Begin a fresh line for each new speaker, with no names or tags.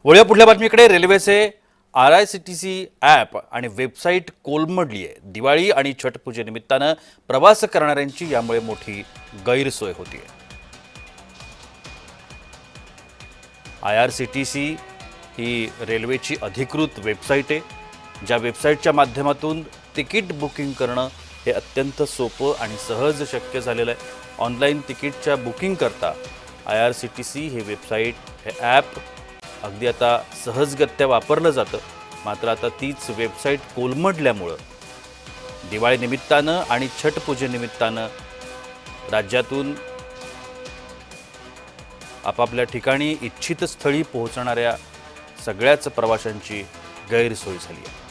वळूया पुढल्या बातमीकडे। रेल्वेचे RICTC ॲप आणि वेबसाईट कोलमडली आहे। दिवाळी आणि छठ पूजेनिमित्तानं प्रवास करणाऱ्यांची यामुळे मोठी गैरसोय होतीये। IRCTC ही रेल्वेची अधिकृत वेबसाईट आहे, ज्या वेबसाईटच्या माध्यमातून तिकीट बुकिंग करणं हे अत्यंत सोपं आणि सहज शक्य झालेलं आहे। ऑनलाईन तिकीटच्या बुकिंग करता IRCTC हे वेबसाईट हे ॲप अगदी आता सहजगत्या वापरलं जातं। मात्र आता तीच वेबसाईट कोलमडल्यामुळं दिवाळीनिमित्तानं आणि छठ पूजेनिमित्तानं राज्यातून आपापल्या ठिकाणी इच्छित स्थळी पोहोचणाऱ्या सगळ्याच प्रवाशांची गैरसोय झाली आहे।